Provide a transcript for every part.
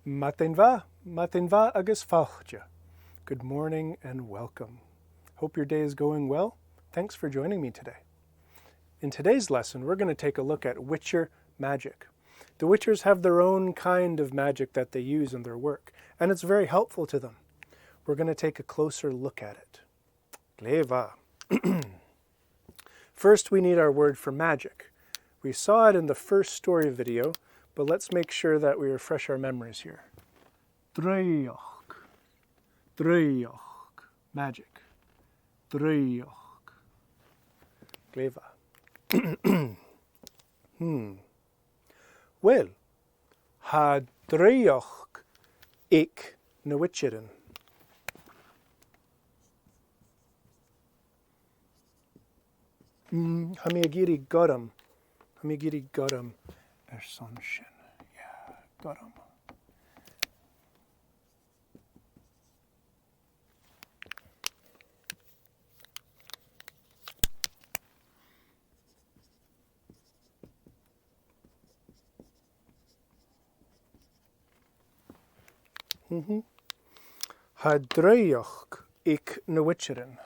Matinva agus falcha. Good morning and welcome. Hope your day is going well. Thanks for joining me today. In today's lesson, we're going to take a look at Witcher magic. The Witchers have their own kind of magic that they use in their work, and it's very helpful to them. We're going to take a closer look at it. Gleva. First, we need our word for magic. We saw it in the first story video, but let's make sure that we refresh our memories here. Dreyach. Dreyach. Magic. Dreyach. Gleva. Well, ha dreyach ik na witcherin. Hamigiri gorum. Hamigiri gorum. Ersonshin. Yeah, gorum. Ha dreyach ik na witcherin.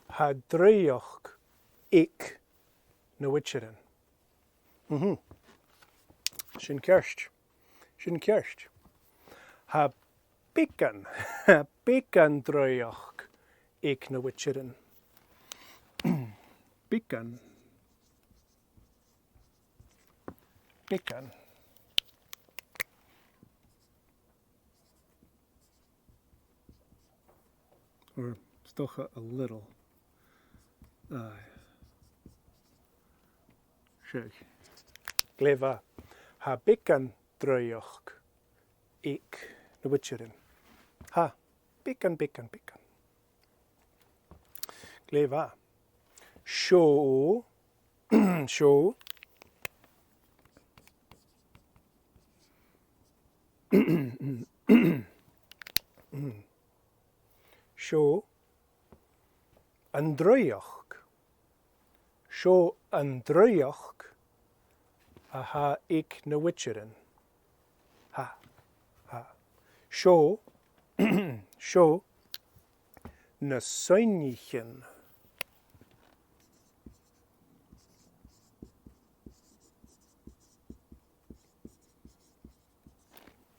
Ha dreyach ik na witcherin. Sin kerst. Sin kerst. Ha pikan. Ha pikan dreyach ik na witcherin. Pikan. Pikan. Or still a little. Shake. Gleva. Ha pikan dreyach ik na witcherin. Ha pikan. Gleva. Show. Show. Show. Andreyach. Show Andreyach. Ha ik na witcherin. Ha. Show. Show. Na sonnichen.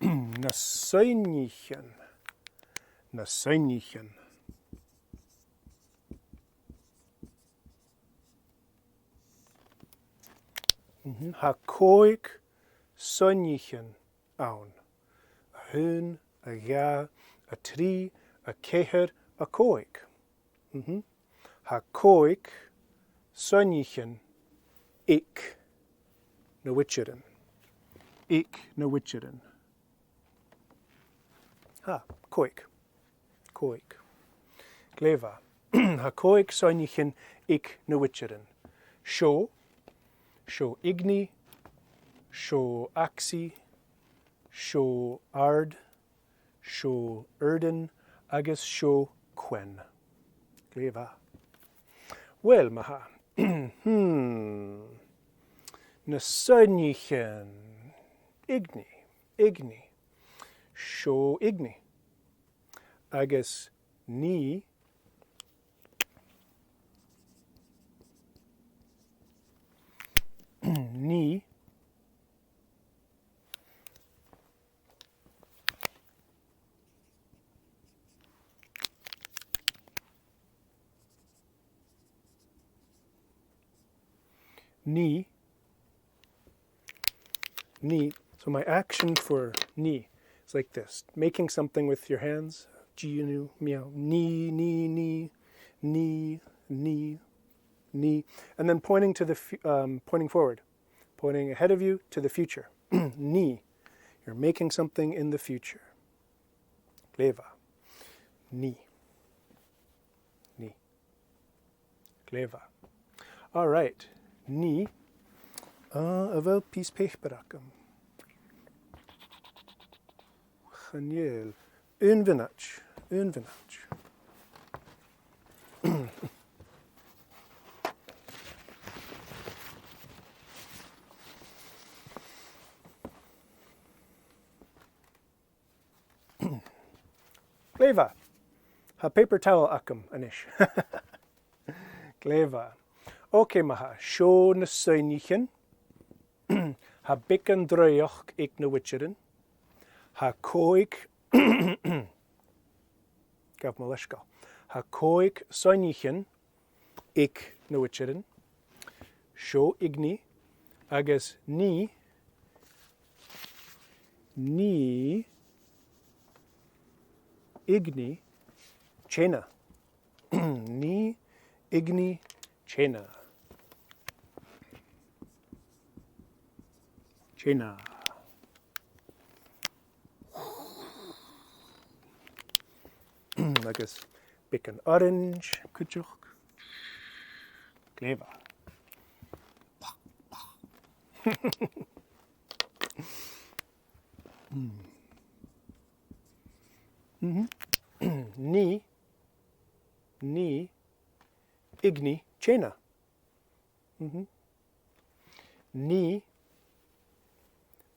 Na sonnichen. Na sonnichen. Ha koik sonnichen aun. A hun, a ga, a tree, a keher, a koik. Ha koik sonnichen ik na witcherin. Ik na witcherin. Ha, koik. Koik. Gleva. Ha koik sonnichen ik na witcherin. Show. Show igni, show axi, show Aard, show Erden, agus show Quen. Gleva. Well, maha. Na sonnichen. Igni. Show igni. Agus ni. Ni. Ni. Ni. So my action for ni is like this. Making something with your hands. Ji, meow. Ni. And then pointing to the pointing forward. Pointing ahead of you to the future. Ni. You're making something in the future. Gleva. Ni. Gleva. All right. Ni. Avel piece pechberakam. Genial. Unvinach. Unvinach. Gleva. Ha paper towel akam anish. Gleva. Okay maha. Sho na soinichen. Ha bicken droyoch ik na witcherin. Ha koik. Gav malishka. Ha koik soinichen ik na witcherin. Sho igni. Agus ni. Ni. Igni. Chena. Ni. Igni. Chena. Chena. Agus bicken orange. Kuchuk. Gleva. Ni. Ni. Igni. Chena. Ni.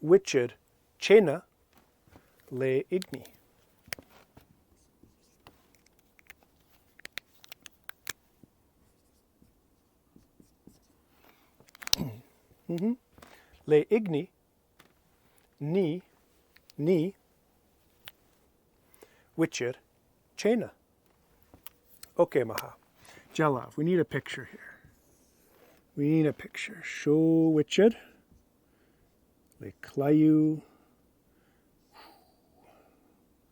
Witcher. Chena. Le igni. Le igni. Ni. Ni. Witcher. Chena. Okay, maha. Jalav, we need a picture here. We need a picture. Show Witcher. Le klayu.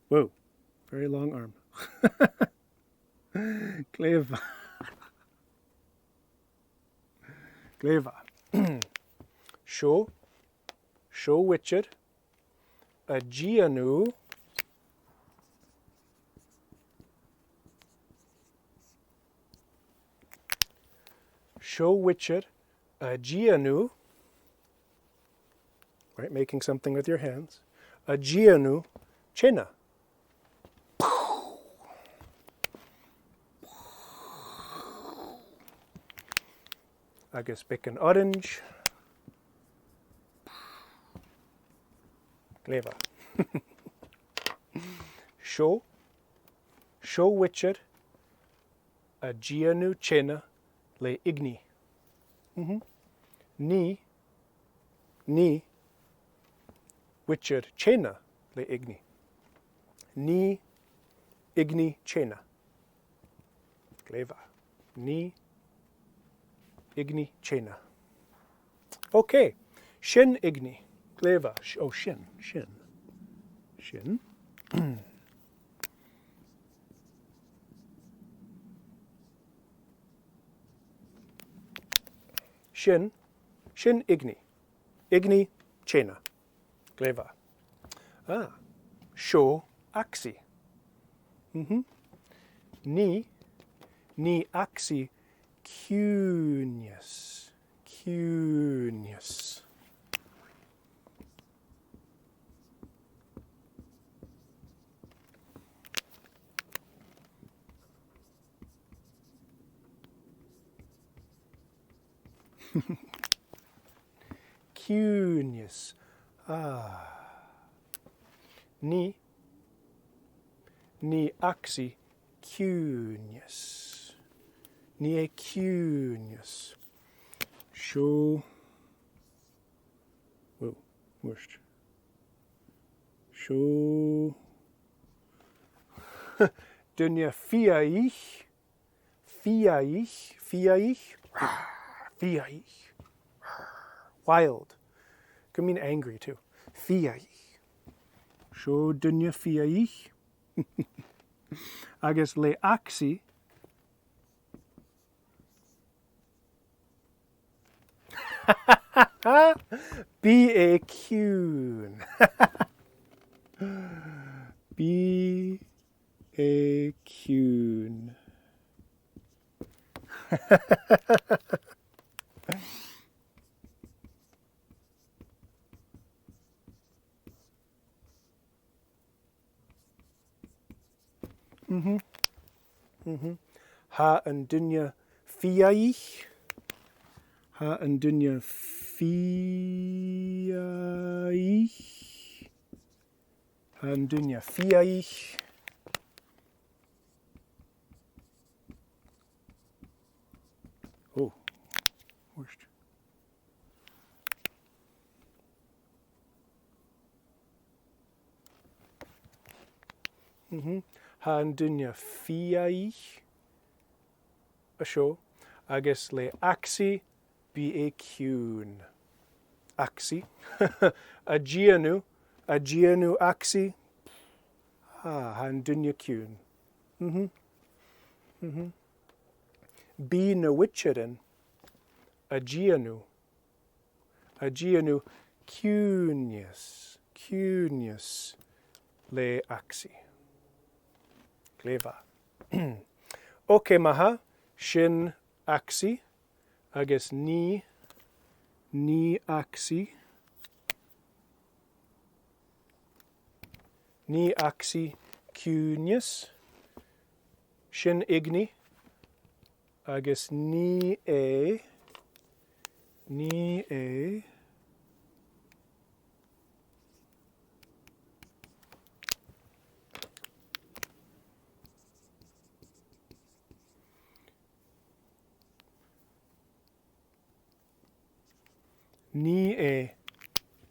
Whoa, very long arm. Gleva. Gleva. Show Witcher. A gianu. Show Witcher. A gianu. Right, making something with your hands. A gianu. Chena. Agus bicken orange. Gleva. Show Witcher. A gianu chena le igni. Ni Witcher chena le igni. Ni igni chena. Gleva. Ni igni chena. Okay. Shin igni. Gleva. Oh, shin. Shin igni. Igni chena. Gleva. Sho axi. Ni axi cunius. Cunius. Ni axi cunius. Ni cunius. Show. Whoa, worst. Show. Dunja fiaich. Wild. Could mean angry too. Fiaich. Show dunja fiaich. Agus le axi. Be a cune. Be a cune. ha an duine fiaich. Ha an duine fiaich. Ha an duine fiaich. Oh, worst. Ha an duine fiaich. A show. Agus le axi bí é Quen. Axi. A gianú axi. Ha an duine Quen. Bí na witcherin. A gianú Qenius le axi. Cleva. Ok maha. Shin axi, agus ni axi, Qenius, shin igni, agus ni e,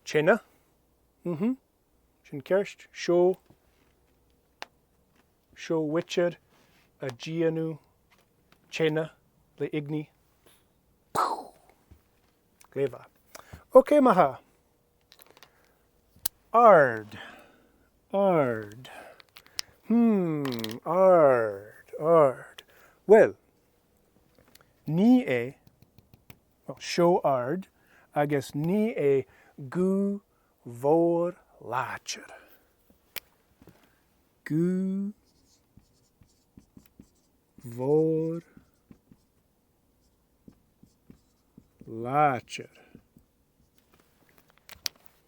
Chena. Shin kerst. Show witcher. A gianú. Chena. Le igni. Gleva. Ok maha. Aard. Aard. Well. Show Aard. Agus ni gu vor lacher. Gu vor lacher.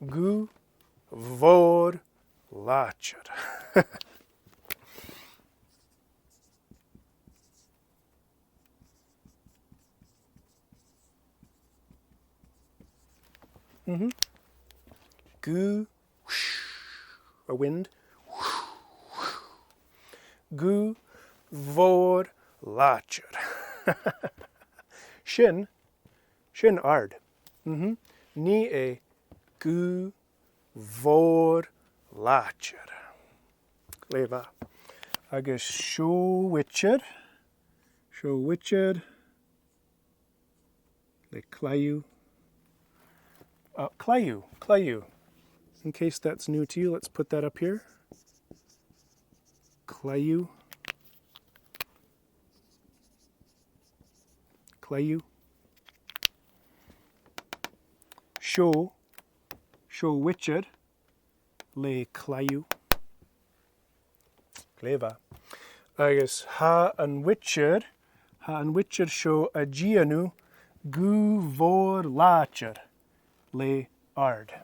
Gu vor lacher. Gu, a wind. Gu vor lacher. Shin Aard. Ni gu vor lacher. Leva. Agus show witcher. Le clayu. Clayu. In case that's new to you, let's put that up here. Clayu. Show witcher. Le clayu. Cleva. Agus ha an witcher show a gianú gu vor lacher. Le Aard.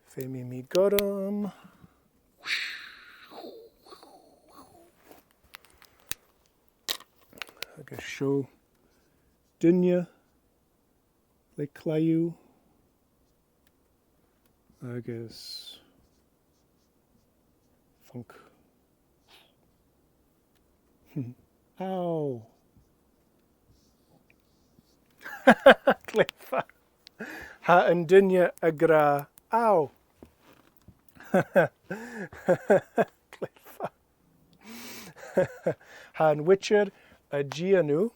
Femi mi gorum. Agus show duine le clayu. Agus funk. Ow. Clefa. Ha an duine a gra. Ow. Clefa. Ha an witcher a gianú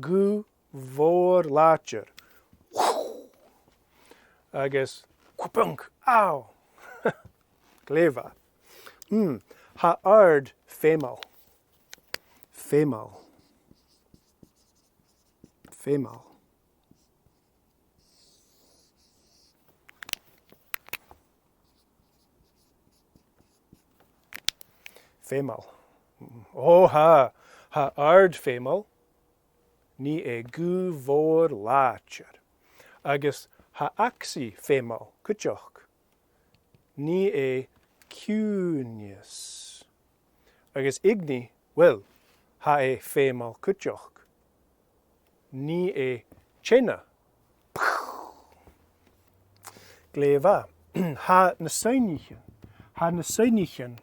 gu vor lacher. Agus quapunk. Ow. Cleva. Ha Aard femal. Femal. Oh ha Aard femal. Ni gu vor lacher. Agus ha axi femal. Kuchoch. Ni Qenius. Agus igni. Well, ha e fémal cúteach. Ní é chéine. Gléva. Ha na sainichen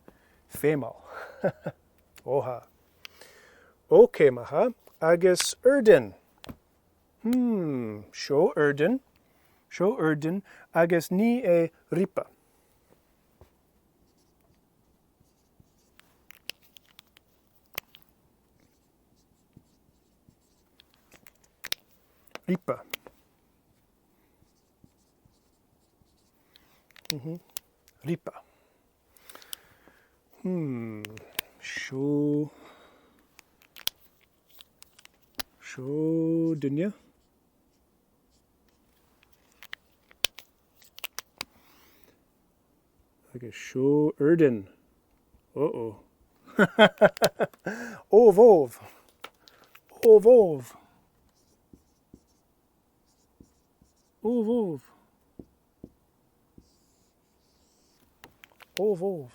fémal. Oha. Okay, maha. Agus urdin. Seo urdin. Agus ní é ripa. Ripa. Ripa. Seo dunya. Agus seo urdin. Uh-oh. Ovov. Ovov. Ovov. Ovov.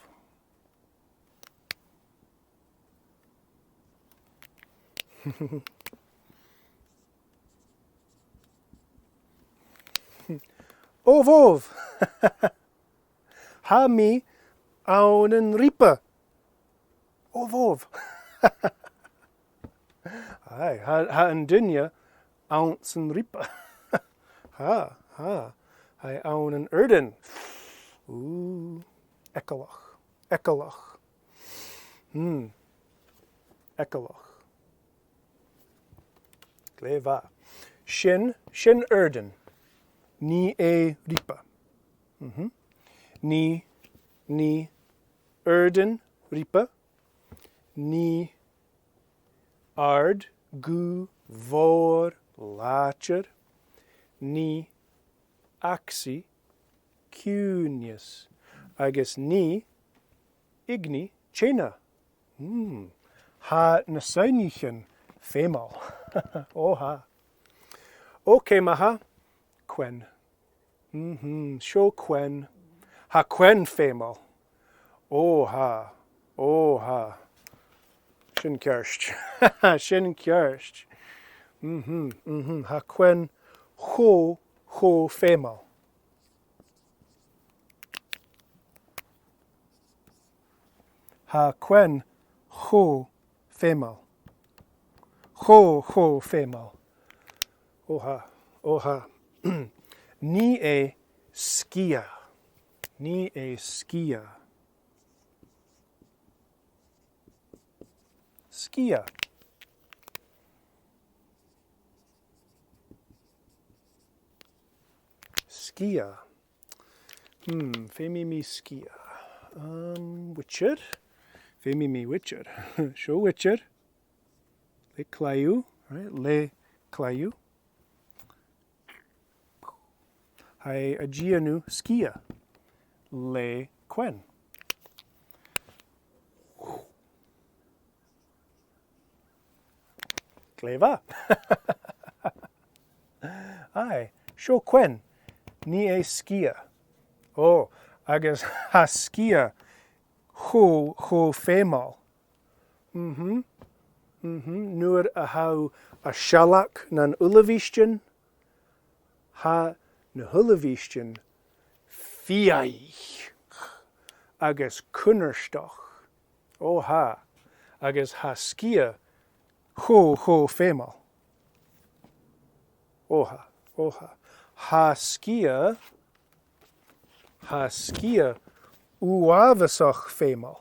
Ovov. Ha mi aun yn ripa. Ovov. Ai, ha yn dunya ounce yn ripa. Ha. Hai aun yn urdin. Ooh. Ekalach. Ekalach. Gleva. Shin urdin. Ní é ripa. Ní urdin ripa. Ní Aard gu vor lácher. Ní axi cúnius. Agus ní igni chéine. Ha na sainichen fémal. Oha. Okay, maha. Quen. Seo Quen. Ha Quen fémal. Oha. Sin cearst. Sin cearst. Ha Quen cho fémal. Ha Quen cho fémal. Cho fémal. Oha. Ní é skia. Ní é skia. Skia. Skia. Femi mi skia. Witcher. Femi mi witcher. Seo witcher. Le claiú. Right? Le claiú. Hai agianu skia. Le Quen. Gleva. Ai, seo Quen. Ní é skia. Oh, agus ha skia cho fémal. Nuair a hau a shalach nan ullahvístin, ha na hullahvístin fiaich agus kunnerstoch. Oh ha, agus ha skia cho fémal. Oha. Ha skia uavasach fémal.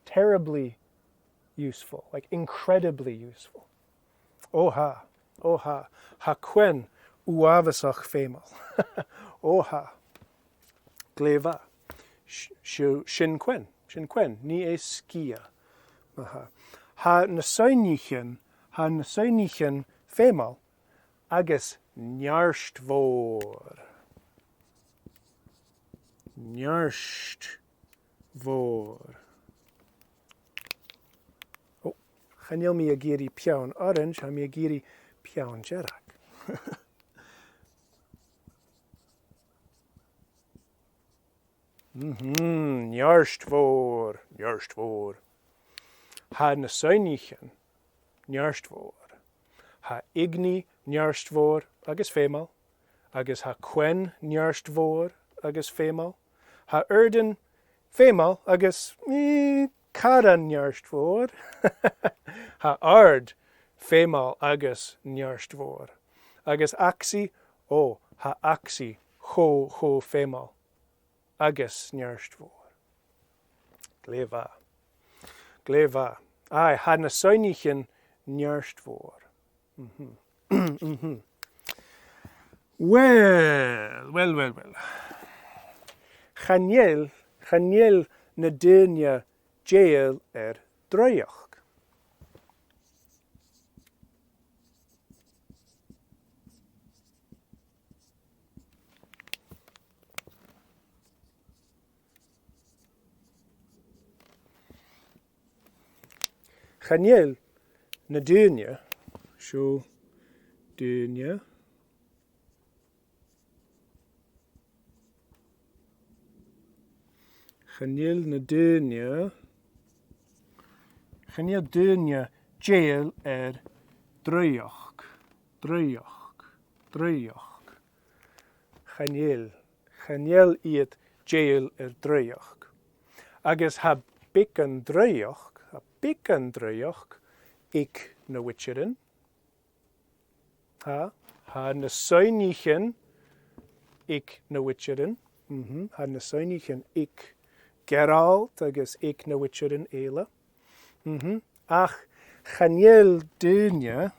Terribly useful, like incredibly useful. Oha. Ha Quen uavasach fémal. Oha. Gleva. Shin Quen. Ní é skia. Ha na sainichen fémal. Agus njarst vor. Oh, chanil mi a giri piaun orange, ha mi a giri piaun jerak. Njarst vor. ha na soinnichen nearstvoor. Ha igni nearstvoor agus fémal, agus ha Quen nearstvoor agus fémal, ha Aarden fémal agus cara nearstvoor, ha Aard fémal agus nearstvoor, agus axi ha axi cho fémal agus nearstvoor. Gleva. Gleva. Ai, ha na soinnichen nearstvoor. Well. Chaniel na dynia jail droiach. Chaniel na dynia, so dynia. Chaniel na dynia. Chaniel dynia jail droiach. Chaniel iad jail droiach. Agus ha bican droiach, ik na witcherin. Ha na soinnichen ik na witcherin. Ha na soinnichen ik Geralt agus ik na witcherin eile. Ach, chaniel dynia.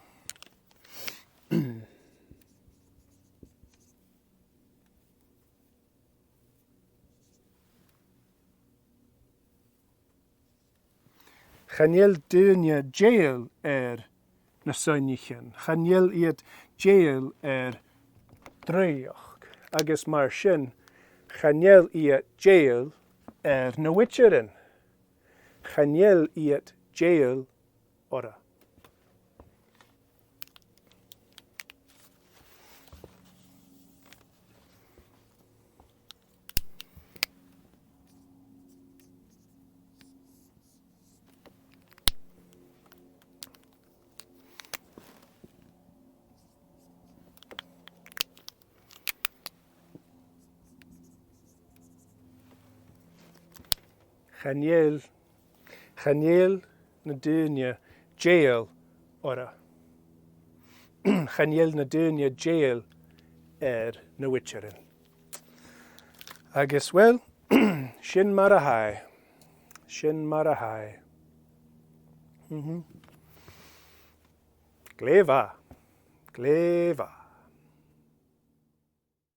Chaniel dynia jail na soinnichen. Chaniel iad jail droiach. Agus mar sin, chaniel iad jail na witcherin. Chaniel iad jail ora. Chaniel na dynia jail ora. Chaniel na dynia jail na witcherin. Agus well, sin marahai. Gleva.